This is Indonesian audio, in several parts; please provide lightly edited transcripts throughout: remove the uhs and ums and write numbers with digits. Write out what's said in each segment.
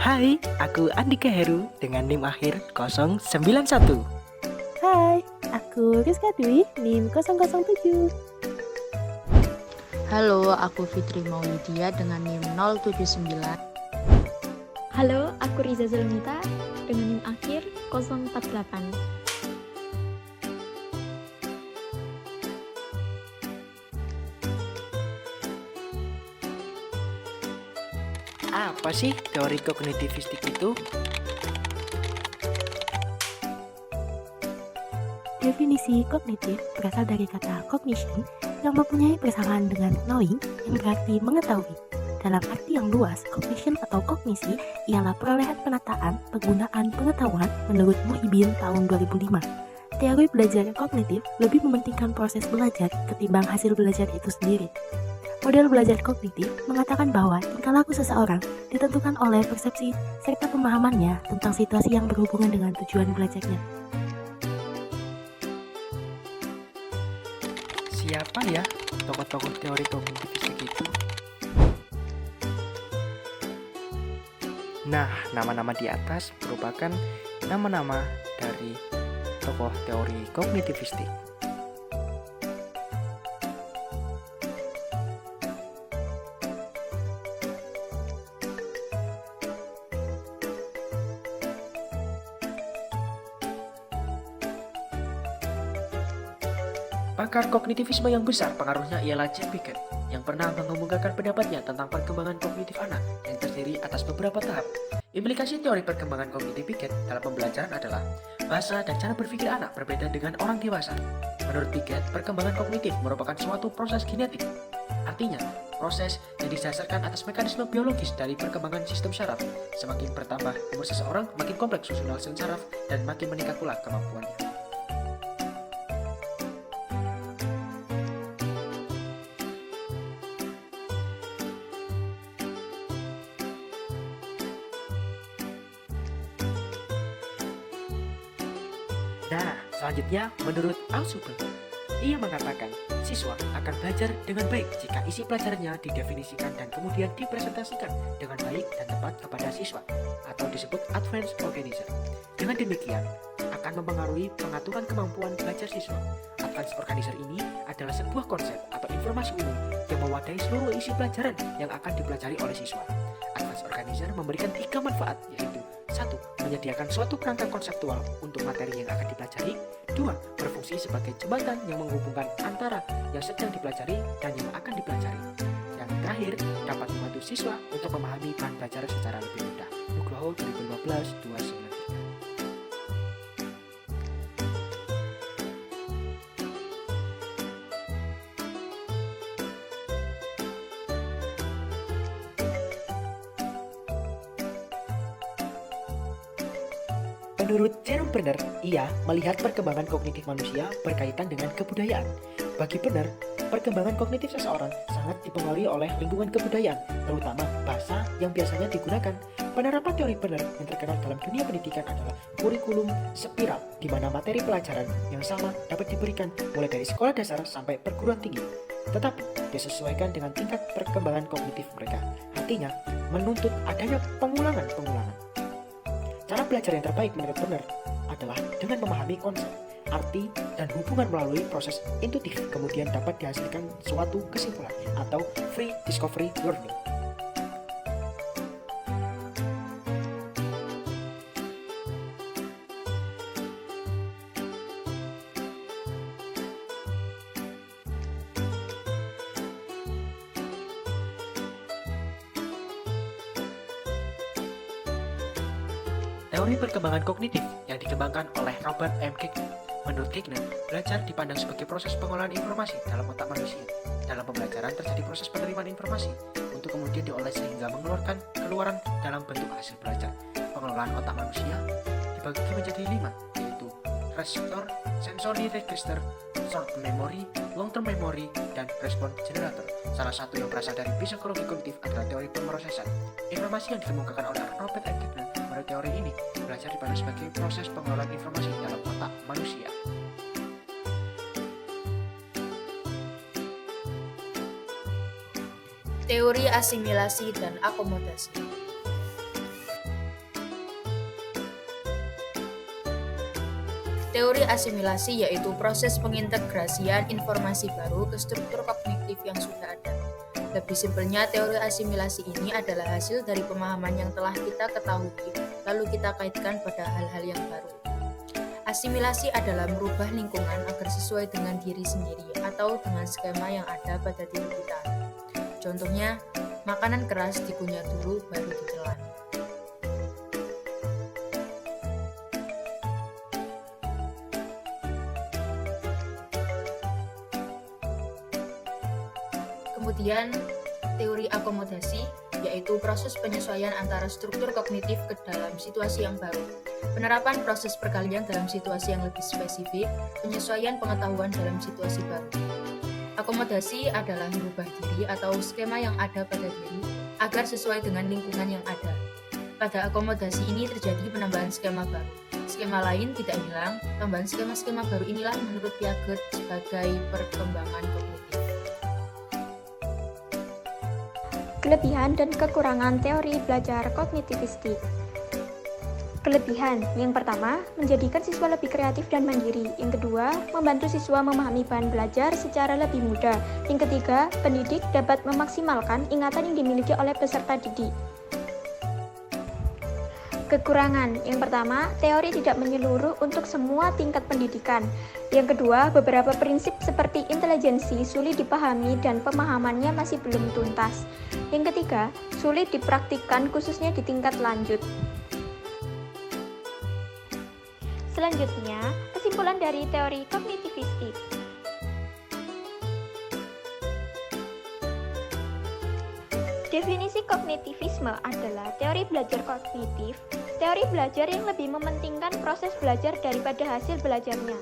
Hai, aku Andika Heru dengan NIM akhir 091. Hai, aku Rizka Dwi, NIM 007. Halo, aku Fitri Maulidia dengan NIM 079. Halo, aku Riza Zulmita dengan NIM akhir 048. Apa sih teori kognitivistik itu? Definisi kognitif berasal dari kata cognition yang mempunyai persamaan dengan knowing yang berarti mengetahui. Dalam arti yang luas, cognition atau kognisi ialah perolehan penataan penggunaan pengetahuan menurut Muhyiddin tahun 2005. Teori belajar kognitif lebih mementingkan proses belajar ketimbang hasil belajar itu sendiri. Model belajar kognitif mengatakan bahwa tingkah laku seseorang ditentukan oleh persepsi serta pemahamannya tentang situasi yang berhubungan dengan tujuan belajarnya. Siapa ya tokoh-tokoh teori kognitivistik itu? Nah, nama-nama di atas merupakan nama-nama dari tokoh teori kognitivistik. Pakar kognitivisme yang besar pengaruhnya ialah Jim Piaget yang pernah mengemukakan pendapatnya tentang perkembangan kognitif anak yang terdiri atas beberapa tahap. Implikasi teori perkembangan kognitif Piaget dalam pembelajaran adalah bahasa dan cara berpikir anak berbeda dengan orang dewasa. Menurut Piaget, perkembangan kognitif merupakan suatu proses genetik. Artinya, proses yang didasarkan atas mekanisme biologis dari perkembangan sistem saraf. Semakin bertambah umur seseorang, makin kompleks susunan sel saraf dan makin meningkat pula kemampuannya. Nah, selanjutnya menurut Alsuber, ia mengatakan siswa akan belajar dengan baik jika isi pelajarannya didefinisikan dan kemudian dipresentasikan dengan baik dan tepat kepada siswa, atau disebut advanced organizer. Dengan demikian, akan mempengaruhi pengaturan kemampuan belajar siswa. Advanced organizer ini adalah sebuah konsep atau informasi umum yang mewadahi seluruh isi pelajaran yang akan dipelajari oleh siswa. Advanced organizer memberikan 3 manfaat, yaitu 1. Menyediakan suatu kerangka konseptual untuk materi yang akan dipelajari. 2. Berfungsi sebagai jembatan yang menghubungkan antara yang sedang dipelajari dan yang akan dipelajari. Yang terakhir, dapat membantu siswa untuk memahami bahan belajar secara lebih mudah. Nugroho 2015-293. Menurut Jerome Brenner, ia melihat perkembangan kognitif manusia berkaitan dengan kebudayaan. Bagi Brenner, perkembangan kognitif seseorang sangat dipengaruhi oleh lingkungan kebudayaan, terutama bahasa yang biasanya digunakan. Penerapan teori Brenner yang terkenal dalam dunia pendidikan adalah kurikulum spiral, di mana materi pelajaran yang sama dapat diberikan mulai dari sekolah dasar sampai perguruan tinggi. Tetapi disesuaikan dengan tingkat perkembangan kognitif mereka. Artinya, menuntut adanya pengulangan. Cara belajar yang terbaik menurut Brenner adalah dengan memahami konsep, arti, dan hubungan melalui proses intuitif, kemudian dapat dihasilkan suatu kesimpulan atau free discovery learning. Teori perkembangan kognitif yang dikembangkan oleh Robert M. Gagner. Menurut Gagner, belajar dipandang sebagai proses pengolahan informasi dalam otak manusia. Dalam pembelajaran terjadi proses penerimaan informasi untuk kemudian diolah sehingga mengeluarkan keluaran dalam bentuk hasil belajar. Pengelolaan otak manusia dibagi menjadi 5, yaitu reseptor, sensory register, short memory, long term memory, dan response generator. Salah satu yang berasal dari psikologi kognitif adalah teori pemrosesan. Informasi yang dikemukakan oleh Robert M. Gagner. Menurut teori ini, belajar dipandang sebagai proses pengelolaan informasi dalam otak manusia. Teori asimilasi dan akomodasi. Teori asimilasi yaitu proses pengintegrasian informasi baru ke struktur kognitif yang sudah ada. Lebih simpelnya, teori asimilasi ini adalah hasil dari pemahaman yang telah kita ketahui, lalu kita kaitkan pada hal-hal yang baru. Asimilasi adalah merubah lingkungan agar sesuai dengan diri sendiri atau dengan skema yang ada pada diri kita. Contohnya, makanan keras dikunyah dulu baru ditelan. Kemudian, teori akomodasi, yaitu proses penyesuaian antara struktur kognitif ke dalam situasi yang baru. Penerapan proses perkalian dalam situasi yang lebih spesifik, penyesuaian pengetahuan dalam situasi baru. Akomodasi adalah merubah diri atau skema yang ada pada diri agar sesuai dengan lingkungan yang ada. Pada akomodasi ini terjadi penambahan skema baru. Skema lain tidak hilang, tambahan skema-skema baru inilah menurut Piaget sebagai perkembangan kognitif. Kelebihan dan kekurangan teori belajar kognitivistik. Kelebihan, yang pertama, menjadikan siswa lebih kreatif dan mandiri. Yang kedua, membantu siswa memahami bahan belajar secara lebih mudah. Yang ketiga, pendidik dapat memaksimalkan ingatan yang dimiliki oleh peserta didik. Kekurangan, yang pertama, teori tidak menyeluruh untuk semua tingkat pendidikan. Yang kedua, beberapa prinsip seperti intelijensi sulit dipahami dan pemahamannya masih belum tuntas. Yang ketiga, sulit dipraktikkan khususnya di tingkat lanjut. Selanjutnya, kesimpulan dari teori kognitivistik. Definisi kognitivisme adalah teori belajar kognitif, teori belajar yang lebih mementingkan proses belajar daripada hasil belajarnya.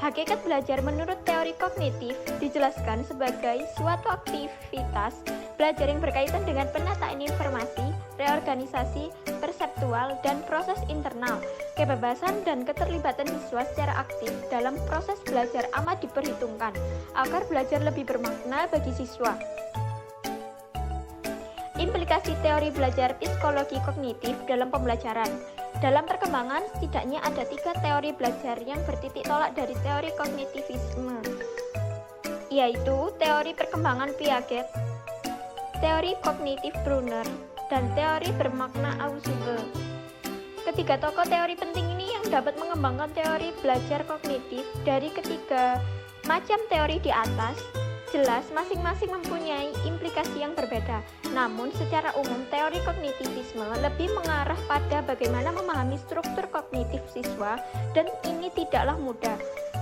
Hakikat belajar menurut teori kognitif dijelaskan sebagai suatu aktivitas belajar yang berkaitan dengan penataan informasi, reorganisasi, perseptual, dan proses internal. Kebebasan dan keterlibatan siswa secara aktif dalam proses belajar amat diperhitungkan agar belajar lebih bermakna bagi siswa. Implikasi teori belajar psikologi kognitif dalam pembelajaran. Dalam perkembangan, setidaknya ada 3 teori belajar yang bertitik tolak dari teori kognitivisme, yaitu teori perkembangan Piaget, teori kognitif Brunner, dan teori bermakna Ausubel. Ketiga tokoh teori penting ini yang dapat mengembangkan teori belajar kognitif dari ketiga macam teori di atas. Jelas, masing-masing mempunyai implikasi yang berbeda. Namun, secara umum, teori kognitivisme lebih mengarah pada bagaimana memahami struktur kognitif siswa, dan ini tidaklah mudah.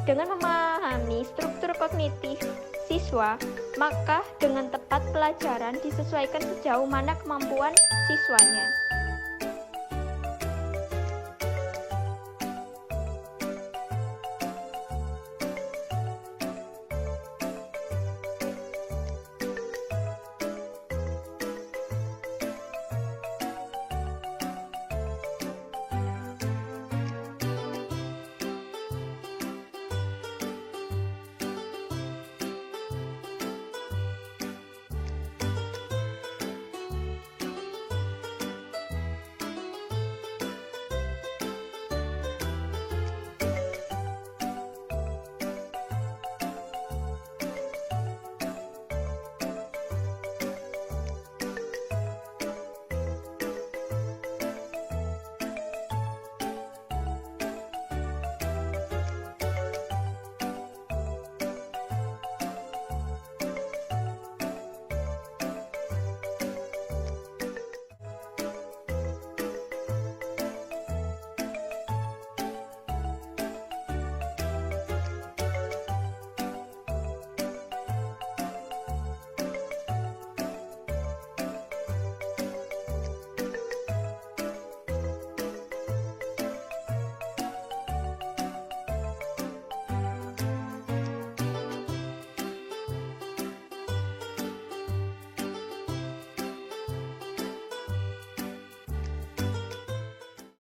Dengan memahami struktur kognitif siswa, maka dengan tepat pelajaran disesuaikan sejauh mana kemampuan siswanya.